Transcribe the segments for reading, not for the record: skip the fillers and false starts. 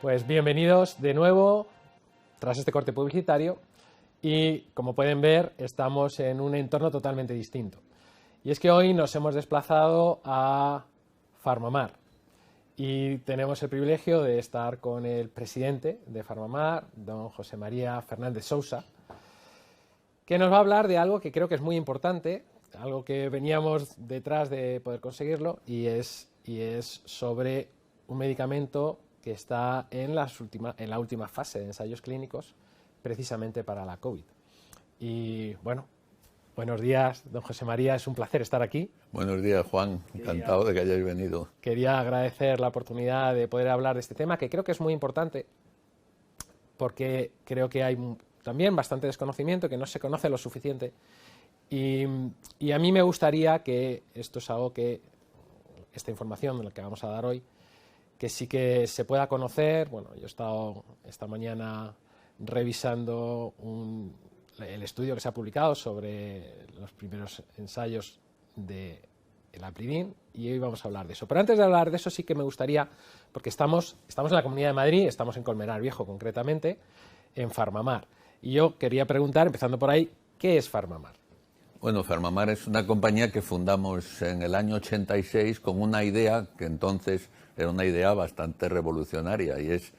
Pues bienvenidos de nuevo tras este corte publicitario y como pueden ver estamos en un entorno totalmente distinto. Y es que hoy nos hemos desplazado a Farmamar y tenemos el privilegio de estar con el presidente de Farmamar, don José María Fernández Sousa, que nos va a hablar de algo que creo que es muy importante, algo que veníamos detrás de poder conseguirlo y es sobre un medicamento que está en la última fase de ensayos clínicos precisamente para la COVID. Y bueno, buenos días, don José María, es un placer estar aquí. Buenos días, Juan, encantado de que hayáis venido. Quería agradecer la oportunidad de poder hablar de este tema, que creo que es muy importante, porque creo que hay también bastante desconocimiento, que no se conoce lo suficiente, y a mí me gustaría que esto es algo que, esta información de la que vamos a dar hoy, que sí que se pueda conocer. Bueno, yo he estado esta mañana revisando el estudio que se ha publicado sobre los primeros ensayos de el Apridin y hoy vamos a hablar de eso. Pero antes de hablar de eso sí que me gustaría, porque estamos en la Comunidad de Madrid, estamos en Colmenar Viejo concretamente, en Farmamar. Y yo quería preguntar, empezando por ahí, ¿qué es Farmamar? Bueno, Farmamar es una compañía que fundamos en el año 86 con una idea que entonces era una idea bastante revolucionaria y es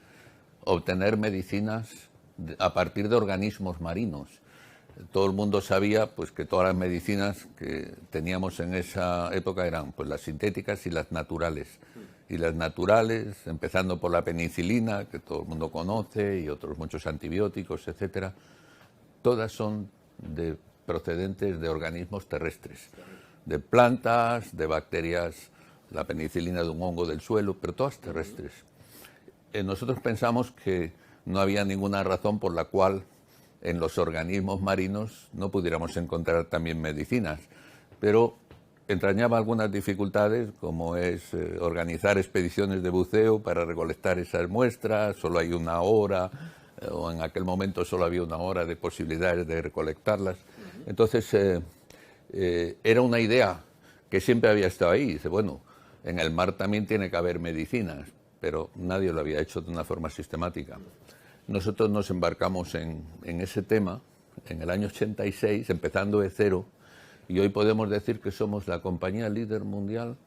obtener medicinas a partir de organismos marinos. Todo el mundo sabía pues que todas las medicinas que teníamos en esa época eran pues las sintéticas y las naturales. Y las naturales, empezando por la penicilina, que todo el mundo conoce, y otros muchos antibióticos, etcétera, todas son procedentes de organismos terrestres, de plantas, de bacterias, la penicilina de un hongo del suelo, pero todas terrestres. Nosotros pensamos que no había ninguna razón por la cual en los organismos marinos no pudiéramos encontrar también medicinas, pero entrañaba algunas dificultades, como es organizar expediciones de buceo para recolectar esas muestras. Solo hay una hora, o en aquel momento solo había una hora de posibilidades de recolectarlas. Entonces, era una idea que siempre había estado ahí. Dice, bueno, en el mar también tiene que haber medicinas, pero nadie lo había hecho de una forma sistemática. Nosotros nos embarcamos en ese tema en el año 86, empezando de cero, y hoy podemos decir que somos la compañía líder mundial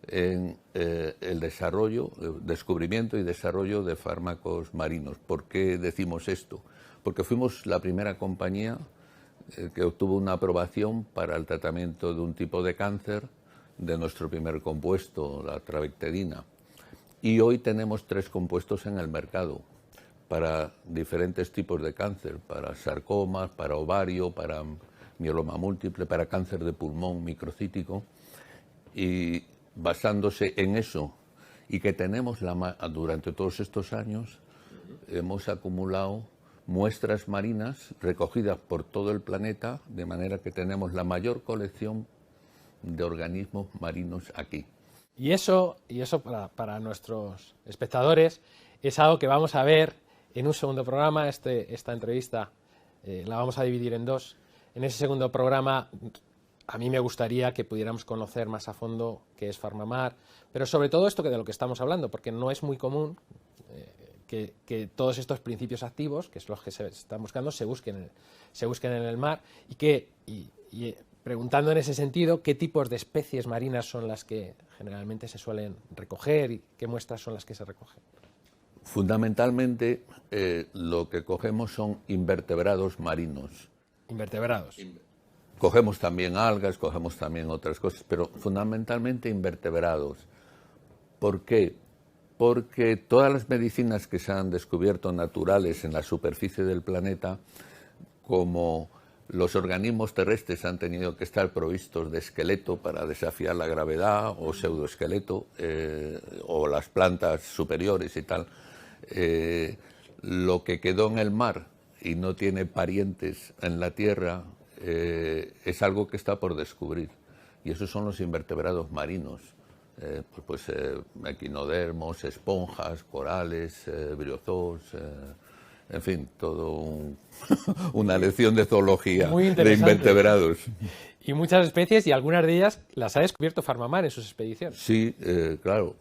en el desarrollo, descubrimiento y desarrollo de fármacos marinos. ¿Por qué decimos esto? Porque fuimos la primera compañía que obtuvo una aprobación para el tratamiento de un tipo de cáncer de nuestro primer compuesto, la trabectedina. Y hoy tenemos 3 compuestos en el mercado para diferentes tipos de cáncer, para sarcomas, para ovario, para mieloma múltiple, para cáncer de pulmón microcítico. Y basándose en eso, y que tenemos durante todos estos años, hemos acumulado muestras marinas recogidas por todo el planeta, de manera que tenemos la mayor colección de organismos marinos aquí. Y eso para nuestros espectadores es algo que vamos a ver en un segundo programa. Esta entrevista la vamos a dividir en 2. En ese segundo programa a mí me gustaría que pudiéramos conocer más a fondo qué es Farmamar, pero sobre todo esto de lo que estamos hablando, porque no es muy común que todos estos principios activos, que es los que se están buscando, se busquen en el mar y preguntando en ese sentido qué tipos de especies marinas son las que generalmente se suelen recoger y qué muestras son las que se recogen. Fundamentalmente lo que cogemos son invertebrados marinos. Invertebrados. Cogemos también algas, cogemos también otras cosas, pero fundamentalmente invertebrados. ¿Por qué? Porque todas las medicinas que se han descubierto naturales en la superficie del planeta, como los organismos terrestres han tenido que estar provistos de esqueleto para desafiar la gravedad, o pseudoesqueleto, o las plantas superiores y tal, lo que quedó en el mar y no tiene parientes en la tierra, es algo que está por descubrir, y esos son los invertebrados marinos, equinodermos, esponjas, corales, briozoos, En fin, una lección de zoología Muy de invertebrados. Y muchas especies, y algunas de ellas las ha descubierto PharmaMar en sus expediciones. Sí, claro,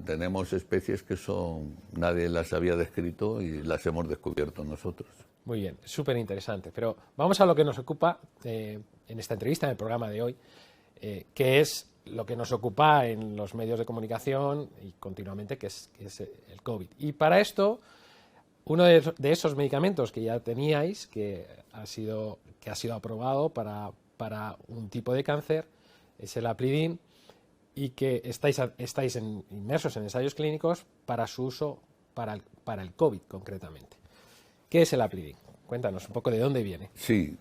tenemos especies que nadie las había descrito y las hemos descubierto nosotros. Muy bien, súper interesante. Pero vamos a lo que nos ocupa en esta entrevista, en el programa de hoy, que es lo que nos ocupa en los medios de comunicación y continuamente, que es el COVID. Y para esto, uno de esos medicamentos que ya teníais, que ha sido aprobado para un tipo de cáncer, es el Aplidin, y que estáis inmersos en ensayos clínicos para su uso para el COVID concretamente. ¿Qué es el Aplidin? Cuéntanos un poco de dónde viene. Sí,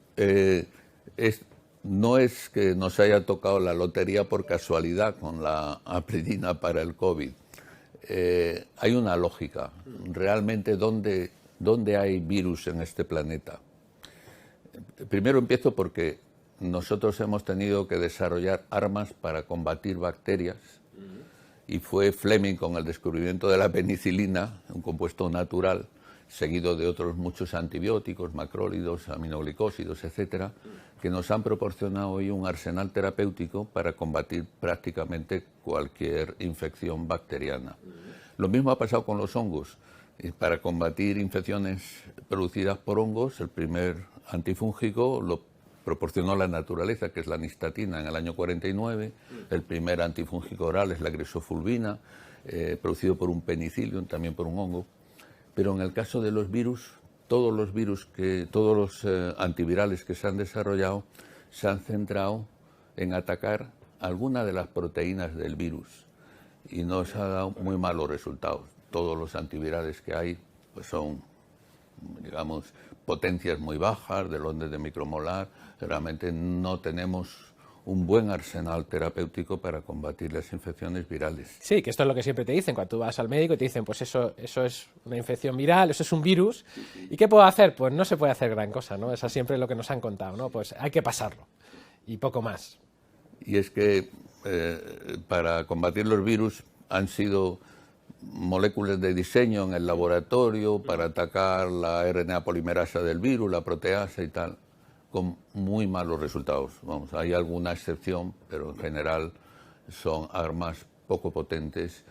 no es que nos haya tocado la lotería por casualidad con la Aplidina para el COVID. Hay una lógica. Realmente, ¿dónde hay virus en este planeta? Primero empiezo porque nosotros hemos tenido que desarrollar armas para combatir bacterias, y fue Fleming, con el descubrimiento de la penicilina, un compuesto natural, seguido de otros muchos antibióticos, macrólidos, aminoglicósidos, etcétera, que nos han proporcionado hoy un arsenal terapéutico para combatir prácticamente cualquier infección bacteriana. Lo mismo ha pasado con los hongos. Para combatir infecciones producidas por hongos, el primer antifúngico lo proporcionó la naturaleza, que es la nistatina, en el año 49. El primer antifúngico oral es la grisofulvina, producido por un penicillium, también por un hongo. Pero en el caso de los virus, todos los antivirales que se han desarrollado se han centrado en atacar alguna de las proteínas del virus, y nos ha dado muy malos resultados. Todos los antivirales que hay pues son, digamos, potencias muy bajas, del orden de micromolar. Realmente no tenemos un buen arsenal terapéutico para combatir las infecciones virales. Sí, que esto es lo que siempre te dicen cuando tú vas al médico y te dicen, pues eso es una infección viral, eso es un virus. ¿Y qué puedo hacer? Pues no se puede hacer gran cosa, ¿no? Eso es siempre lo que nos han contado, ¿no? Pues hay que pasarlo y poco más. Y es que para combatir los virus han sido moléculas de diseño en el laboratorio para atacar la RNA polimerasa del virus, la proteasa y tal, con muy malos resultados. Vamos, hay alguna excepción, pero en general son armas poco potentes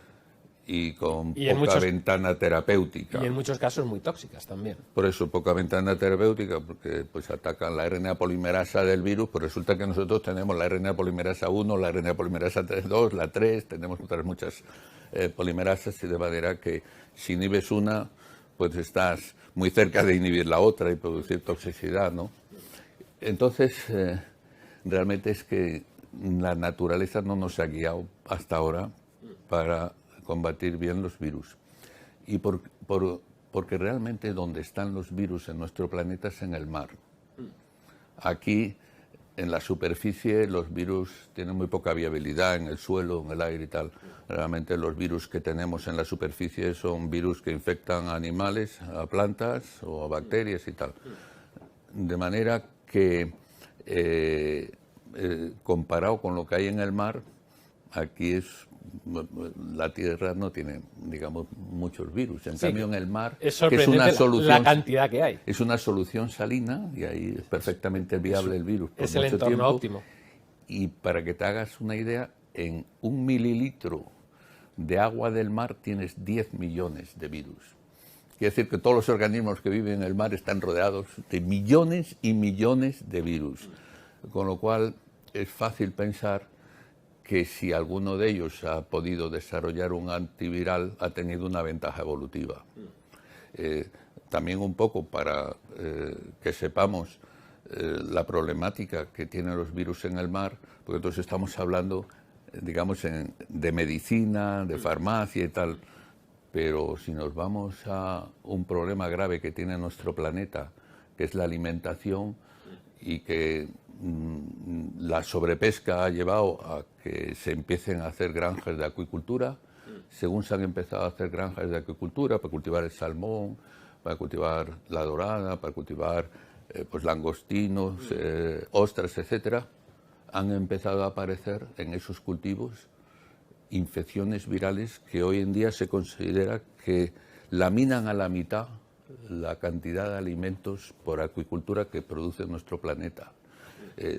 y con poca ventana terapéutica. Y en muchos casos muy tóxicas también. Por eso, poca ventana terapéutica, porque pues atacan la RNA polimerasa del virus, pues resulta que nosotros tenemos la RNA polimerasa 1, la RNA polimerasa 2, la 3, tenemos otras muchas polimerasas, y de manera que si inhibes una, pues estás muy cerca de inhibir la otra y producir toxicidad, ¿no? Entonces, realmente es que la naturaleza no nos ha guiado hasta ahora para combatir bien los virus. Y porque realmente donde están los virus en nuestro planeta es en el mar. Aquí, en la superficie, los virus tienen muy poca viabilidad en el suelo, en el aire y tal. Realmente los virus que tenemos en la superficie son virus que infectan a animales, a plantas o a bacterias y tal. De manera que, comparado con lo que hay en el mar, aquí la Tierra no tiene, digamos, muchos virus. En cambio, en el mar, es sorprendente la cantidad que hay. Es una solución salina y ahí es perfectamente viable el virus. Es el entorno óptimo. Y para que te hagas una idea, en 1 mililitro de agua del mar tienes 10 millones de virus. Quiere decir que todos los organismos que viven en el mar están rodeados de millones y millones de virus. Con lo cual es fácil pensar que si alguno de ellos ha podido desarrollar un antiviral, ha tenido una ventaja evolutiva. También un poco para que sepamos la problemática que tienen los virus en el mar, porque entonces estamos hablando, digamos, de medicina, de farmacia y tal, pero si nos vamos a un problema grave que tiene nuestro planeta, que es la alimentación, y que la sobrepesca ha llevado a que se empiecen a hacer granjas de acuicultura. Según se han empezado a hacer granjas de acuicultura para cultivar el salmón, para cultivar la dorada, para cultivar pues langostinos, ostras, etcétera, han empezado a aparecer en esos cultivos infecciones virales que hoy en día se considera que laminan a la mitad la cantidad de alimentos por acuicultura que produce nuestro planeta.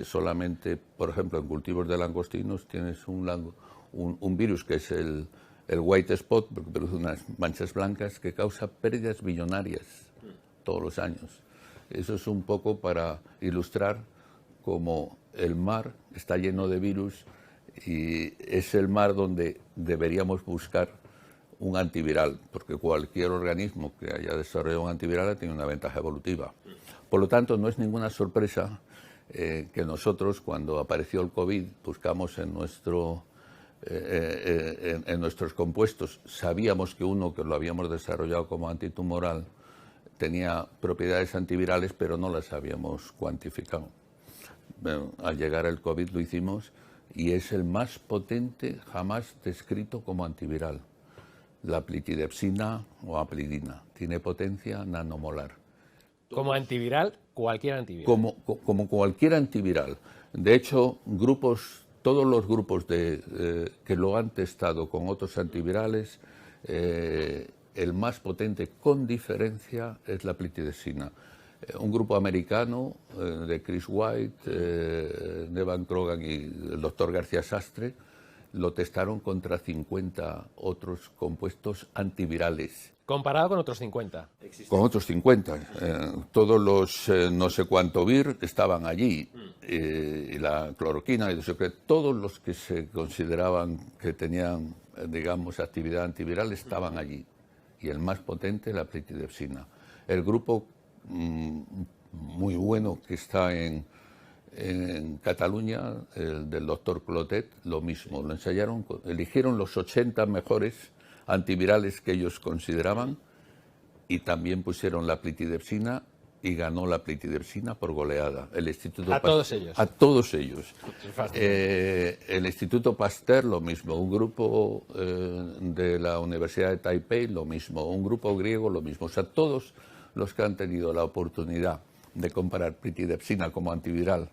Solamente, por ejemplo, en cultivos de langostinos tienes un virus que es el white spot, porque produce unas manchas blancas que causa pérdidas billonarias todos los años. Eso es un poco para ilustrar cómo el mar está lleno de virus y es el mar donde deberíamos buscar un antiviral, porque cualquier organismo que haya desarrollado un antiviral tiene una ventaja evolutiva. Por lo tanto, no es ninguna sorpresa que nosotros, cuando apareció el COVID, buscamos en nuestros compuestos, sabíamos que uno que lo habíamos desarrollado como antitumoral tenía propiedades antivirales, pero no las habíamos cuantificado. Bueno, al llegar el COVID lo hicimos y es el más potente jamás descrito como antiviral. La plitidepsina o aplidina tiene potencia nanomolar. Como antiviral, cualquier antiviral. Como cualquier antiviral. De hecho, todos los grupos que lo han testado con otros antivirales, el más potente con diferencia es la plitidepsina. Un grupo americano de Chris White, Nevan Krogan y el doctor García Sastre lo testaron contra 50 otros compuestos antivirales. Comparado con otros 50. Con otros 50. Todos los no sé cuánto vir estaban allí. Y la cloroquina, y todos los que se consideraban que tenían, digamos, actividad antiviral estaban allí. Y el más potente, la plitidepsina. El grupo muy bueno que está en Cataluña, el del doctor Clotet, lo mismo. Lo ensayaron, eligieron los 80 mejores antivirales que ellos consideraban y también pusieron la plitidepsina y ganó la plitidepsina por goleada. El Instituto todos ellos. A todos ellos. El Instituto Pasteur, lo mismo. Un grupo de la Universidad de Taipei, lo mismo. Un grupo griego, lo mismo. O sea, todos los que han tenido la oportunidad de comparar plitidepsina como antiviral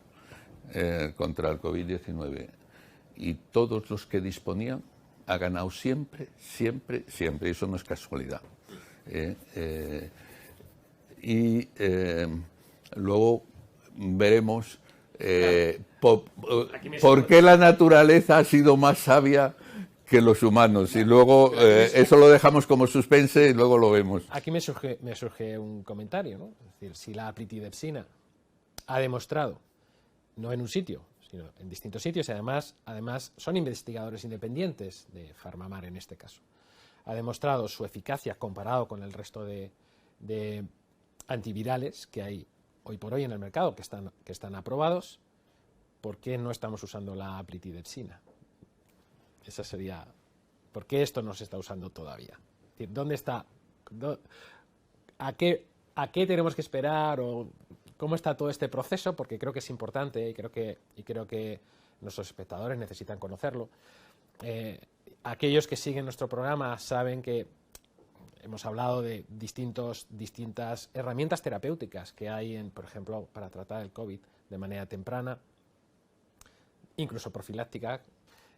contra el COVID-19 y todos los que disponían, ha ganado siempre, siempre, siempre. Eso no es casualidad. Luego veremos por qué la naturaleza ha sido más sabia que los humanos. Y luego eso lo dejamos como suspense y luego lo vemos. Aquí me surge un comentario, ¿no? Es decir, si la plitidepsina ha demostrado, no en un sitio, sino en distintos sitios, y además son investigadores independientes de PharmaMar en este caso, ha demostrado su eficacia comparado con el resto de antivirales que hay hoy por hoy en el mercado, que están aprobados, ¿por qué no estamos usando la plitidepsina? Esa sería, ¿por qué esto no se está usando todavía? Es decir, ¿dónde está? ¿A qué tenemos que esperar? ¿O cómo está todo este proceso? Porque creo que es importante y creo que nuestros espectadores necesitan conocerlo. Aquellos que siguen nuestro programa saben que hemos hablado de distintas herramientas terapéuticas que hay, por ejemplo, para tratar el COVID de manera temprana, incluso profiláctica,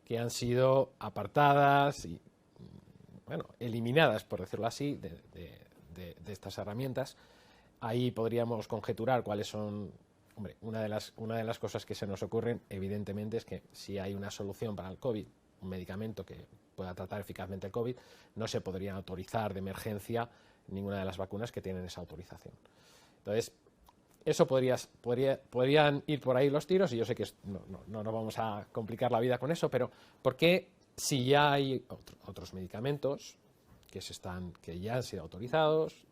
que han sido apartadas y, bueno, eliminadas, por decirlo así, de estas herramientas. Ahí podríamos conjeturar cuáles son. Hombre, una de las cosas que se nos ocurren, evidentemente, es que si hay una solución para el COVID, un medicamento que pueda tratar eficazmente el COVID, no se podría autorizar de emergencia ninguna de las vacunas que tienen esa autorización. Entonces, eso podrían ir por ahí los tiros, y yo sé que no nos vamos a complicar la vida con eso, pero ¿por qué, si ya hay otros medicamentos que ya han sido autorizados,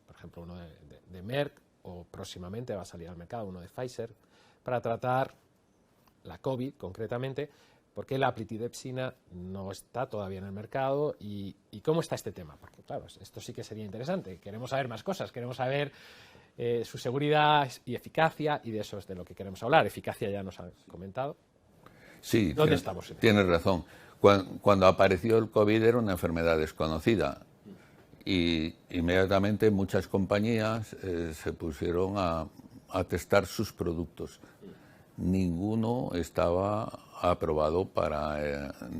por ejemplo uno de Merck, o próximamente va a salir al mercado uno de Pfizer, para tratar la COVID concretamente, ¿por qué la plitidepsina no está todavía en el mercado? ¿Y cómo está este tema? Porque claro, esto sí que sería interesante. Queremos saber más cosas, queremos saber su seguridad y eficacia, y de eso es de lo que queremos hablar. Eficacia ya nos han comentado. Sí, ¿Dónde estamos? Tienes razón. Cuando apareció el COVID era una enfermedad desconocida y inmediatamente muchas compañías se pusieron a testar sus productos. Ninguno estaba aprobado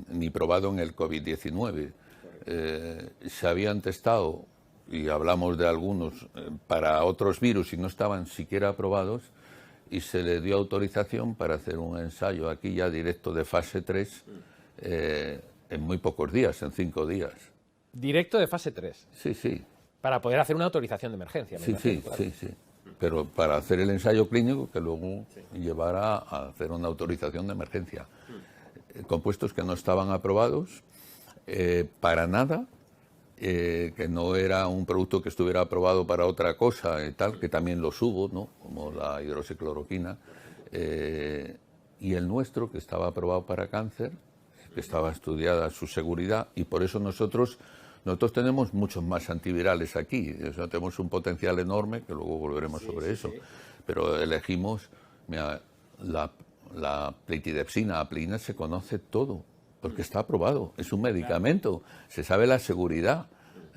ni probado en el COVID-19. Se habían testado y hablamos de algunos, para otros virus y no estaban siquiera aprobados, y se le dio autorización para hacer un ensayo aquí ya directo de fase 3 en muy pocos días, en 5 días. Directo de fase 3. Sí, sí. Para poder hacer una autorización de emergencia. Sí, sí, claro. Sí. Pero para hacer el ensayo clínico que luego llevara a hacer una autorización de emergencia. Compuestos que no estaban aprobados para nada, que no era un producto que estuviera aprobado para otra cosa y tal, que también los hubo, ¿no? Como la hidroxicloroquina, y el nuestro, que estaba aprobado para cáncer, que estaba estudiada su seguridad, y por eso nosotros tenemos muchos más antivirales aquí, o sea, tenemos un potencial enorme, que luego volveremos sobre eso, pero elegimos, mira, la plitidepsina, aplina, se conoce todo, porque está aprobado, es un medicamento, se sabe la seguridad.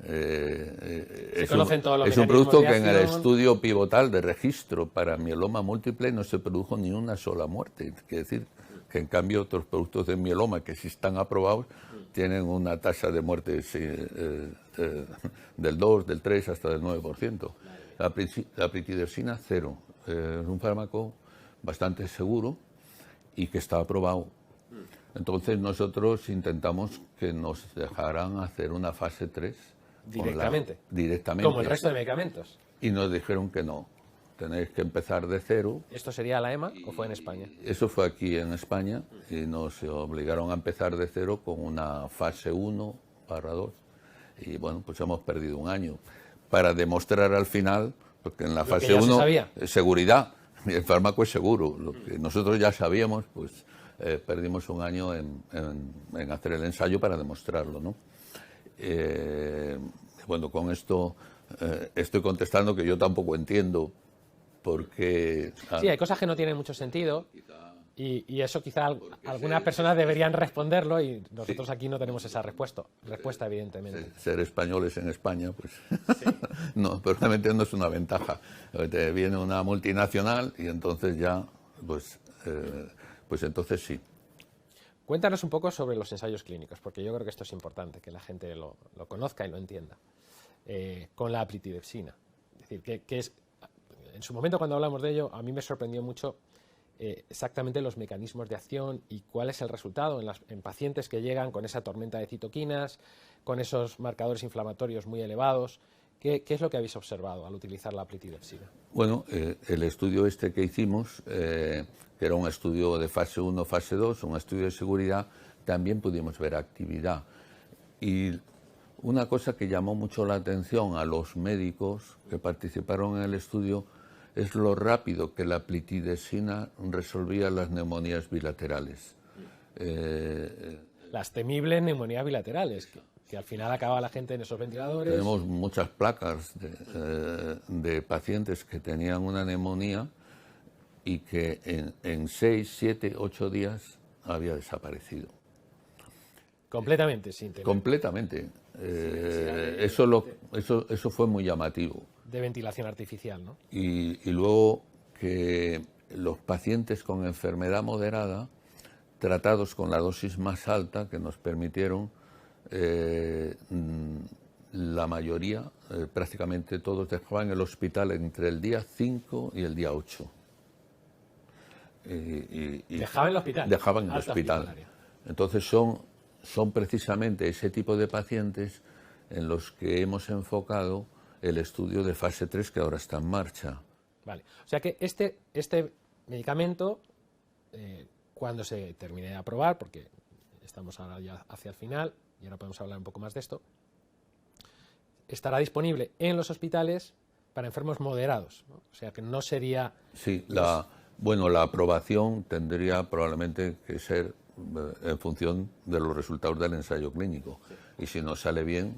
Es un producto que en el estudio pivotal de registro para mieloma múltiple no se produjo ni una sola muerte. Quiere decir que en cambio otros productos de mieloma que sí están aprobados tienen una tasa de muerte del 2, del 3 hasta del 9%. La plitidepsina, cero. Es un fármaco bastante seguro y que está aprobado. Entonces nosotros intentamos que nos dejaran hacer una fase 3 directamente. Directamente. Como el resto de medicamentos. Y nos dijeron que no, tenéis que empezar de cero. ¿Esto sería la EMA o fue en España? Eso fue aquí en España y nos obligaron a empezar de cero con una fase 1/2. Y bueno, pues hemos perdido un año para demostrar al final, porque en la fase 1 seguridad, el fármaco es seguro, lo que nosotros ya sabíamos, pues perdimos un año en hacer el ensayo para demostrarlo, ¿no? Bueno, con esto estoy contestando que yo tampoco entiendo por qué... Sí, hay cosas que no tienen mucho sentido y eso quizá algunas personas deberían responderlo y nosotros aquí no tenemos esa respuesta evidentemente. Ser españoles en España, pues no, pero realmente no es una ventaja. Te viene una multinacional y entonces ya, pues entonces sí. Cuéntanos un poco sobre los ensayos clínicos, porque yo creo que esto es importante, que la gente lo conozca y lo entienda. Con la plitidepsina. Es decir, que es, en su momento cuando hablamos de ello, a mí me sorprendió mucho exactamente los mecanismos de acción y cuál es el resultado en pacientes que llegan con esa tormenta de citoquinas, con esos marcadores inflamatorios muy elevados. ¿Qué es lo que habéis observado al utilizar la plitidepsina? Bueno, el estudio este que hicimos, que era un estudio de fase 1, fase 2, un estudio de seguridad, también pudimos ver actividad. Y una cosa que llamó mucho la atención a los médicos que participaron en el estudio es lo rápido que la plitidepsina resolvía las neumonías bilaterales. Las temibles neumonías bilaterales, que al final acaba la gente en esos ventiladores. Tenemos muchas placas de pacientes que tenían una neumonía y que en 6, 7, 8 días había desaparecido. Completamente, sin tener. Completamente. Eso fue muy llamativo. De ventilación artificial, ¿no? Y luego que los pacientes con enfermedad moderada, tratados con la dosis más alta que nos permitieron, la mayoría, prácticamente todos, dejaban el hospital entre el día 5 y el día 8. ¿Dejaban el hospital? Dejaban el hospital. Entonces son precisamente ese tipo de pacientes en los que hemos enfocado el estudio de fase 3 que ahora está en marcha. Vale. O sea que este medicamento, cuando se termine de aprobar, porque estamos ahora ya hacia el final, y ahora podemos hablar un poco más de esto, estará disponible en los hospitales para enfermos moderados, ¿no? O sea que no sería... Sí, la aprobación tendría probablemente que ser en función de los resultados del ensayo clínico. Sí. Y si no sale bien,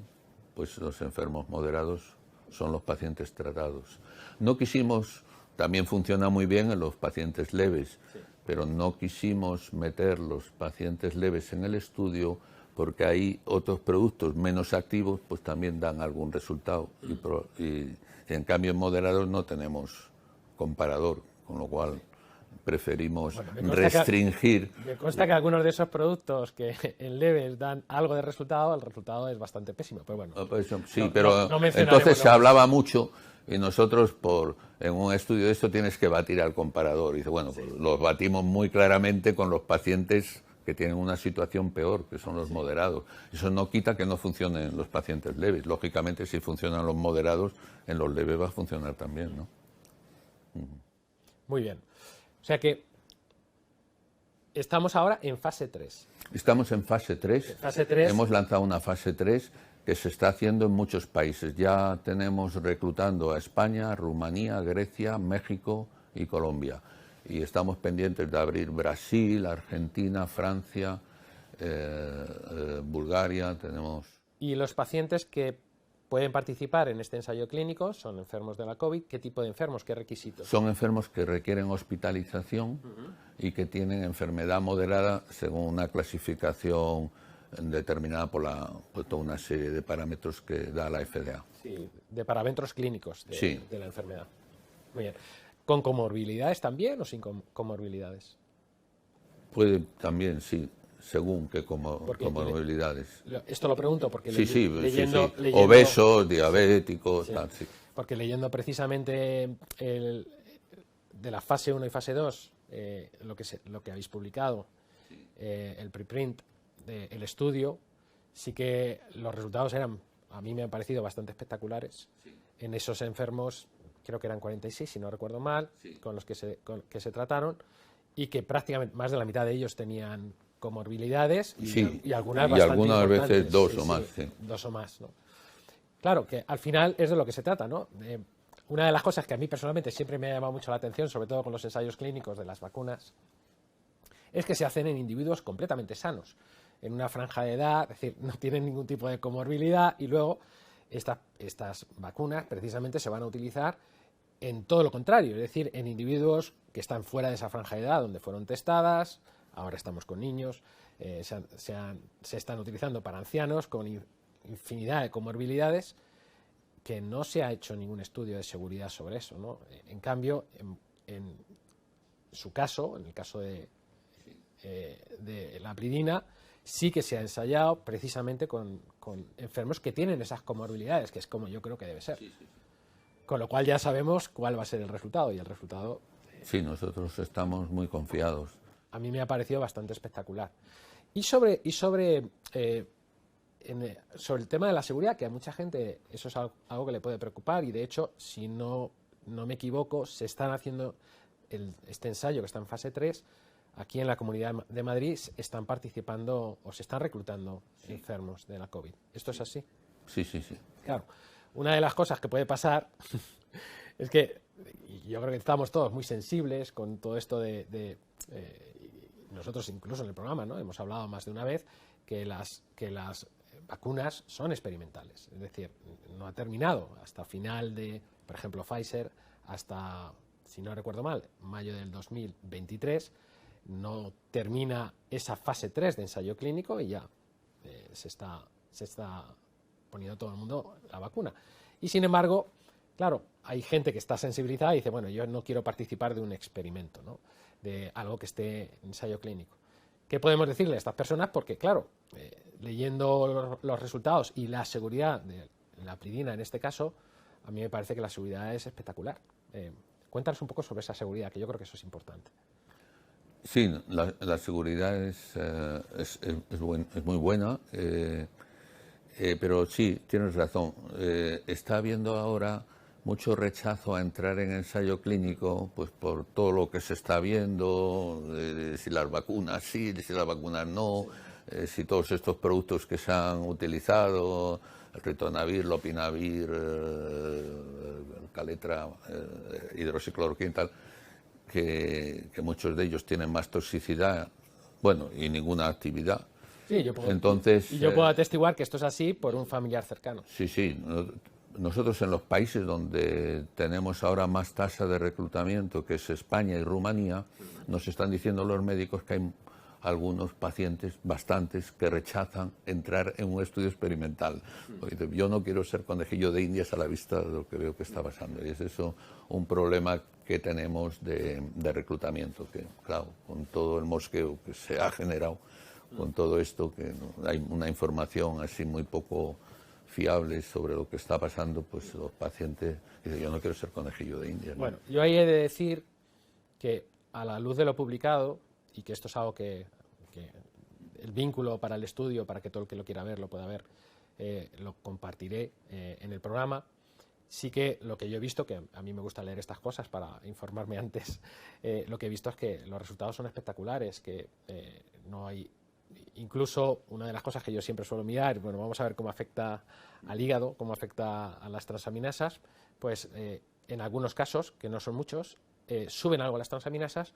pues los enfermos moderados son los pacientes tratados. No quisimos, también funciona muy bien en los pacientes leves, sí, pero no quisimos meter los pacientes leves en el estudio porque ahí otros productos menos activos pues también dan algún resultado y en cambio en moderados no tenemos comparador, con lo cual preferimos Bueno, restringir. Me consta que algunos de esos productos que en leves dan algo de resultado, el resultado es bastante pésimo, pero bueno. Pues, sí, pero no entonces se hablaba mucho y nosotros en un estudio de esto tienes que batir al comparador. Y dice, bueno, pues los batimos muy claramente con los pacientes que tienen una situación peor, que son los moderados. Eso no quita que no funcionen los pacientes leves. Lógicamente, si funcionan los moderados, en los leves va a funcionar también, ¿no? Muy bien. O sea que estamos ahora en fase 3. Estamos en fase 3. Fase 3. Hemos lanzado una fase 3 que se está haciendo en muchos países. Ya tenemos reclutando a España, Rumanía, Grecia, México y Colombia. Y estamos pendientes de abrir Brasil, Argentina, Francia, Bulgaria. Tenemos. ¿Y los pacientes que pueden participar en este ensayo clínico son enfermos de la COVID? ¿Qué tipo de enfermos? ¿Qué requisitos? Son enfermos que requieren hospitalización y que tienen enfermedad moderada según una clasificación determinada por toda una serie de parámetros que da la FDA. Sí, de parámetros clínicos Sí. de la enfermedad. Muy bien. ¿Con comorbilidades también o sin comorbilidades? Puede también, sí, según qué comorbilidades. Esto lo pregunto porque leyendo, obesos, diabéticos, tal, sí. Porque leyendo precisamente de la fase 1 y fase 2, lo que habéis publicado, el preprint del estudio, sí que los resultados a mí me han parecido bastante espectaculares. Sí. En esos enfermos, creo que eran 46, si no recuerdo mal, sí, con los que se trataron, y que prácticamente más de la mitad de ellos tenían comorbilidades y, sí, y algunas veces dos o más. Sí. Dos o más, ¿no? Claro, que al final es de lo que se trata, ¿no? Una de las cosas que a mí personalmente siempre me ha llamado mucho la atención, sobre todo con los ensayos clínicos de las vacunas, es que se hacen en individuos completamente sanos, en una franja de edad, es decir, no tienen ningún tipo de comorbilidad, y luego estas vacunas precisamente se van a utilizar en todo lo contrario, es decir, en individuos que están fuera de esa franja de edad donde fueron testadas. Ahora estamos con niños, se están utilizando para ancianos con infinidad de comorbilidades, que no se ha hecho ningún estudio de seguridad sobre eso, ¿no? En cambio, en su caso, en el caso de la apridina, sí que se ha ensayado precisamente con enfermos que tienen esas comorbilidades, que es como yo creo que debe ser. Sí. Con lo cual ya sabemos cuál va a ser el resultado, y el resultado... Sí, nosotros estamos muy confiados. A mí me ha parecido bastante espectacular. Y sobre el tema de la seguridad, que a mucha gente eso es algo que le puede preocupar, y de hecho, si no me equivoco, se están haciendo este ensayo que está en fase 3, aquí en la Comunidad de Madrid están participando o se están reclutando enfermos de la COVID. ¿Esto es así? Sí, sí, sí. Claro. Una de las cosas que puede pasar es que yo creo que estamos todos muy sensibles con todo esto nosotros incluso en el programa, ¿no? Hemos hablado más de una vez que las vacunas son experimentales, es decir, no ha terminado hasta final de, por ejemplo, Pfizer, hasta, si no recuerdo mal, mayo del 2023, no termina esa fase 3 de ensayo clínico y ya se está poniendo todo el mundo la vacuna. Y sin embargo, claro, hay gente que está sensibilizada y dice, bueno, yo no quiero participar de un experimento, ¿no? De algo que esté en ensayo clínico. ¿Qué podemos decirle a estas personas? Porque, claro, leyendo los resultados y la seguridad de la apridina en este caso, a mí me parece que la seguridad es espectacular. Cuéntanos un poco sobre esa seguridad, que yo creo que eso es importante. Sí, la seguridad es muy buena, pero sí, tienes razón. Está habiendo ahora mucho rechazo a entrar en ensayo clínico, pues por todo lo que se está viendo, si las vacunas sí, si las vacunas no, si todos estos productos que se han utilizado, el ritonavir, lopinavir, caletra, hidroxicloroquina y tal, que muchos de ellos tienen más toxicidad, bueno, y ninguna actividad. Sí, yo puedo atestiguar que esto es así por un familiar cercano. Sí, sí. Nosotros en los países donde tenemos ahora más tasa de reclutamiento, que es España y Rumanía, nos están diciendo los médicos que algunos pacientes, bastantes, que rechazan entrar en un estudio experimental. Porque dicen, yo no quiero ser conejillo de indias a la vista de lo que veo que está pasando. Y es eso un problema que tenemos de reclutamiento, que claro, con todo el mosqueo que se ha generado, con todo esto, que hay una información así muy poco fiable sobre lo que está pasando, pues los pacientes dicen, yo no quiero ser conejillo de indias, ¿no? Bueno, yo ahí he de decir que a la luz de lo publicado, y que esto es algo que el vínculo para el estudio, para que todo el que lo quiera ver lo pueda ver, lo compartiré en el programa. Sí que lo que yo he visto, que a mí me gusta leer estas cosas para informarme antes, lo que he visto es que los resultados son espectaculares, que no hay... Incluso una de las cosas que yo siempre suelo mirar, bueno, vamos a ver cómo afecta al hígado, cómo afecta a las transaminasas, pues en algunos casos, que no son muchos, suben algo las transaminasas,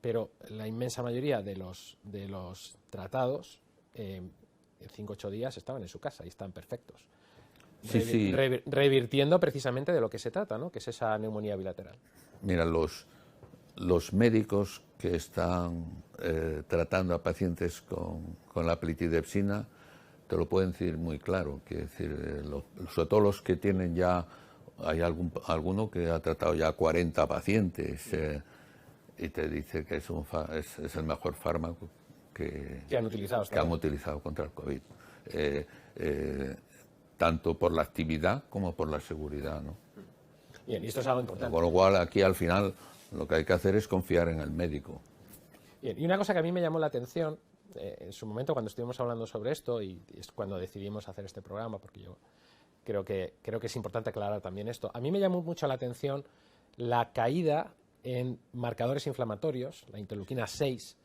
pero la inmensa mayoría de los tratados en 5 o 8 días estaban en su casa y están perfectos. Sí. Revirtiendo precisamente de lo que se trata, ¿no? Que es esa neumonía bilateral. Mira, los médicos que están tratando a pacientes con la plitidepsina te lo pueden decir muy claro, que decir, sobre todo los que tienen ya, hay alguno que ha tratado ya 40 pacientes y te dice que es el mejor fármaco que han utilizado contra el COVID. Tanto por la actividad como por la seguridad, ¿no? Bien, y esto es algo importante. Con lo cual, aquí al final lo que hay que hacer es confiar en el médico. Bien, y una cosa que a mí me llamó la atención en su momento cuando estuvimos hablando sobre esto, y es cuando decidimos hacer este programa, porque yo creo que es importante aclarar también esto. A mí me llamó mucho la atención la caída en marcadores inflamatorios, la interleuquina 6.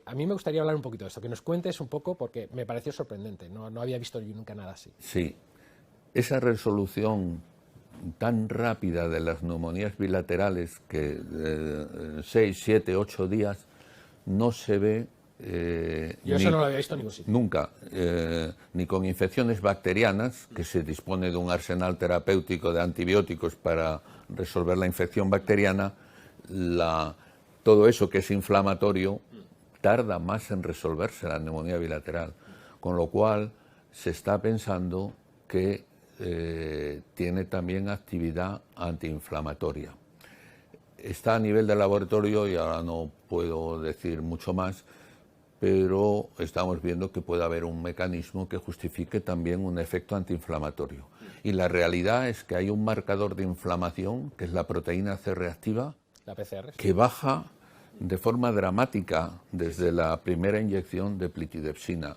A mí me gustaría hablar un poquito de esto, que nos cuentes un poco, porque me pareció sorprendente, no había visto yo nunca nada así. Sí, esa resolución tan rápida de las neumonías bilaterales, que en 6, 7, 8 días no se ve... yo eso no lo había visto en ningún sitio. Nunca, ni con infecciones bacterianas, que se dispone de un arsenal terapéutico de antibióticos para resolver la infección bacteriana, todo eso que es inflamatorio tarda más en resolverse la neumonía bilateral, con lo cual se está pensando que tiene también actividad antiinflamatoria. Está a nivel de laboratorio y ahora no puedo decir mucho más, pero estamos viendo que puede haber un mecanismo que justifique también un efecto antiinflamatorio. Y la realidad es que hay un marcador de inflamación, que es la proteína C reactiva, la PCR, sí, que baja de forma dramática desde la primera inyección de plitidepsina,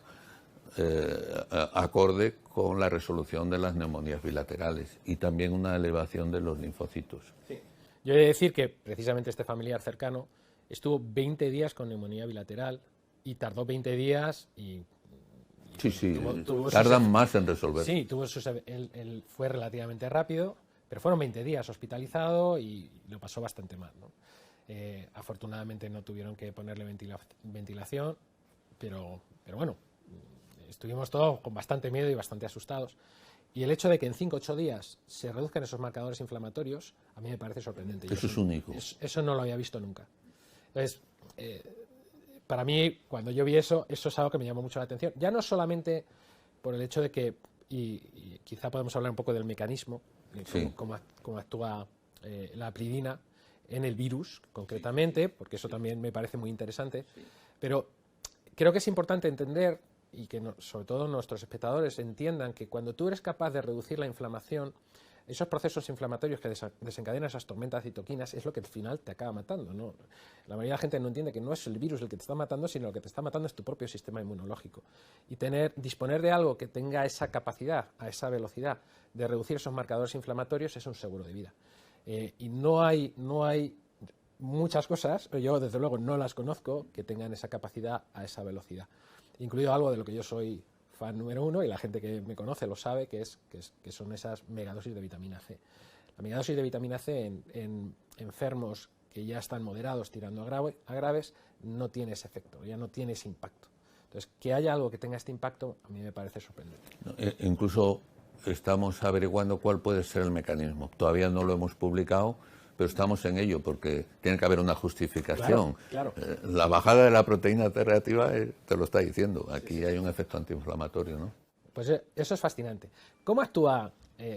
acorde con la resolución de las neumonías bilaterales y también una elevación de los linfocitos. Sí. Yo he de decir que precisamente este familiar cercano estuvo 20 días con neumonía bilateral y tardó 20 días y sí, tardan más en resolver. Sí, él fue relativamente rápido, pero fueron 20 días hospitalizado y lo pasó bastante mal, ¿no? Afortunadamente no tuvieron que ponerle ventilación, pero bueno, estuvimos todos con bastante miedo y bastante asustados. Y el hecho de que en 5 o 8 días se reduzcan esos marcadores inflamatorios, a mí me parece sorprendente. Eso es único. Eso no lo había visto nunca. Entonces, para mí, cuando yo vi eso es algo que me llamó mucho la atención. Ya no solamente por el hecho de que, y quizá podemos hablar un poco del mecanismo, sí, cómo actúa la apridina en el virus, concretamente, porque eso también me parece muy interesante, pero creo que es importante entender, y que sobre todo nuestros espectadores entiendan, que cuando tú eres capaz de reducir la inflamación, esos procesos inflamatorios que desencadenan esas tormentas de citoquinas es lo que al final te acaba matando, ¿no? La mayoría de la gente no entiende que no es el virus el que te está matando, sino lo que te está matando es tu propio sistema inmunológico. Y disponer de algo que tenga esa capacidad, a esa velocidad de reducir esos marcadores inflamatorios es un seguro de vida. Y no hay muchas cosas, yo desde luego no las conozco, que tengan esa capacidad a esa velocidad. Incluido algo de lo que yo soy fan número 1, y la gente que me conoce lo sabe, que son esas megadosis de vitamina C. La megadosis de vitamina C en enfermos que ya están moderados tirando a graves no tiene ese efecto, ya no tiene ese impacto. Entonces, que haya algo que tenga este impacto a mí me parece sorprendente. Incluso estamos averiguando cuál puede ser el mecanismo. Todavía no lo hemos publicado, pero estamos en ello porque tiene que haber una justificación. Claro. La bajada de la proteína T reactiva te lo está diciendo. Aquí hay un efecto antiinflamatorio, ¿no? Pues eso es fascinante. ¿Cómo actúa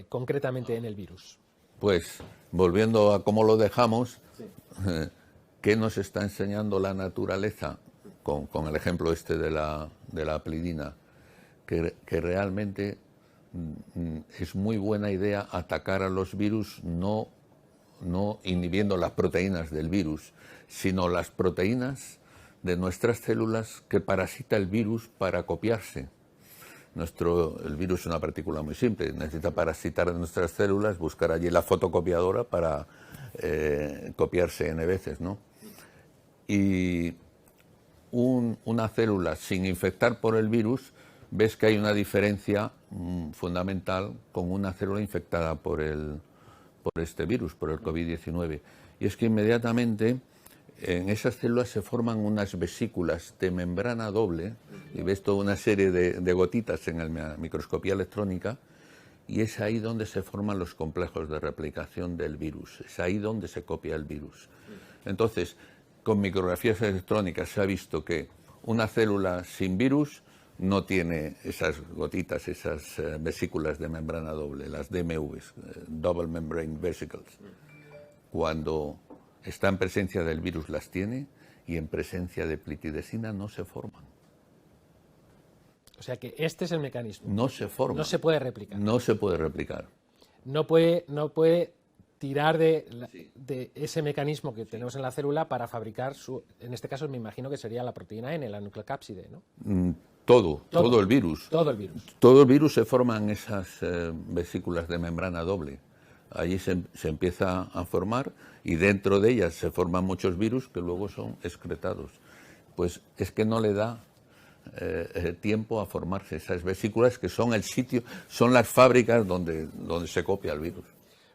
concretamente en el virus? Pues, volviendo a cómo lo dejamos, ¿qué nos está enseñando la naturaleza? Con el ejemplo este de la aplidina, que realmente es muy buena idea atacar a los virus no inhibiendo las proteínas del virus, sino las proteínas de nuestras células que parasita el virus para copiarse. El virus es una partícula muy simple, necesita parasitar de nuestras células, buscar allí la fotocopiadora para copiarse n veces, ¿no? Y una célula sin infectar por el virus, ves que hay una diferencia fundamental con una célula infectada por este virus, por el COVID-19. Y es que inmediatamente en esas células se forman unas vesículas de membrana doble, y ves toda una serie de gotitas en la microscopía electrónica, y es ahí donde se forman los complejos de replicación del virus, es ahí donde se copia el virus. Entonces, con micrografías electrónicas se ha visto que una célula sin virus no tiene esas gotitas, esas vesículas de membrana doble, las DMVs, Double Membrane Vesicles. Cuando está en presencia del virus las tiene, y en presencia de plitidesina no se forman. O sea que este es el mecanismo. No se forman. No se puede replicar. No se puede replicar. No puede tirar de ese mecanismo que tenemos en la célula para fabricar en este caso me imagino que sería la proteína N, la nucleocápside, ¿no? Todo el virus. Todo el virus. Todo el virus se forma en esas vesículas de membrana doble. Allí se empieza a formar, y dentro de ellas se forman muchos virus que luego son excretados. Pues es que no le da tiempo a formarse esas vesículas, que son el sitio, son las fábricas donde se copia el virus.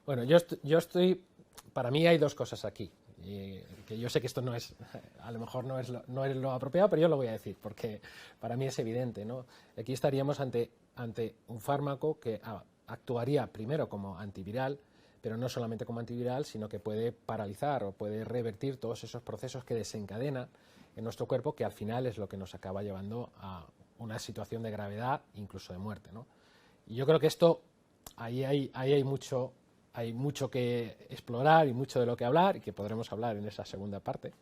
Bueno, yo estoy, para mí hay dos cosas aquí, que yo sé que esto no es, a lo mejor no es lo apropiado, pero yo lo voy a decir, porque para mí es evidente, ¿no? Aquí estaríamos ante un fármaco que actuaría primero como antiviral, pero no solamente como antiviral, sino que puede paralizar o puede revertir todos esos procesos que desencadenan en nuestro cuerpo, que al final es lo que nos acaba llevando a una situación de gravedad, incluso de muerte, ¿no? Y yo creo que esto, ahí hay mucho que explorar y mucho de lo que hablar, y que podremos hablar en esa segunda parte.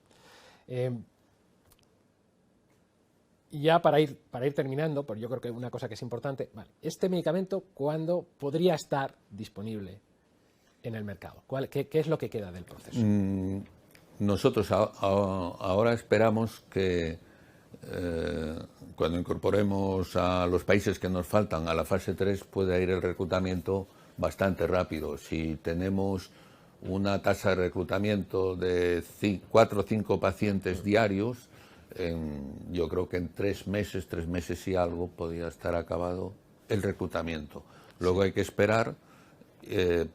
Y ya para ir terminando, pues yo creo que una cosa que es importante, vale, este medicamento, ¿cuándo podría estar disponible en el mercado? ¿Qué es lo que queda del proceso? Nosotros ahora esperamos que cuando incorporemos a los países que nos faltan a la fase 3 pueda ir el reclutamiento bastante rápido. Si tenemos una tasa de reclutamiento de 4 o 5 pacientes diarios, yo creo que en 3 meses y algo podría estar acabado el reclutamiento. Luego hay que esperar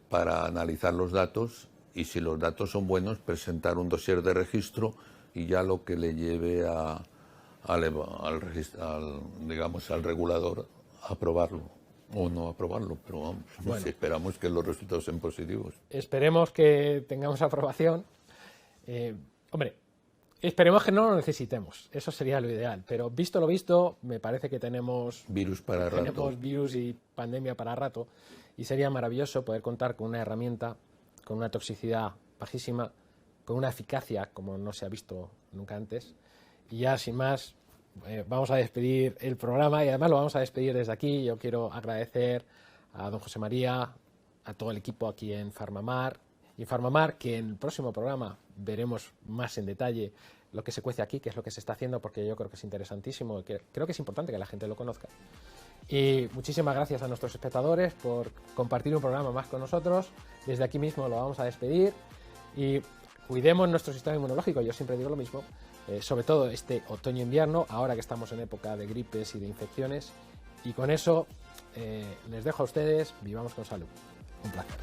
para analizar los datos, y si los datos son buenos, presentar un dossier de registro, y ya lo que le lleve al regulador a aprobarlo o no aprobarlo, pero vamos, bueno, si esperamos que los resultados sean positivos. Esperemos que tengamos aprobación. Hombre, esperemos que no lo necesitemos, eso sería lo ideal, pero visto lo visto, me parece que tenemos virus para rato. Tenemos virus y pandemia para rato, y sería maravilloso poder contar con una herramienta con una toxicidad bajísima, con una eficacia como no se ha visto nunca antes. Y ya sin más, vamos a despedir el programa, y además lo vamos a despedir desde aquí. Yo quiero agradecer a don José María, a todo el equipo aquí en Farmamar, que en el próximo programa veremos más en detalle lo que se cuece aquí, qué es lo que se está haciendo, porque yo creo que es interesantísimo, que creo que es importante que la gente lo conozca. Y muchísimas gracias a nuestros espectadores por compartir un programa más con nosotros. Desde aquí mismo lo vamos a despedir, y cuidemos nuestro sistema inmunológico. Yo siempre digo lo mismo, sobre todo este otoño-invierno, ahora que estamos en época de gripes y de infecciones. Y con eso les dejo a ustedes, vivamos con salud. Un placer.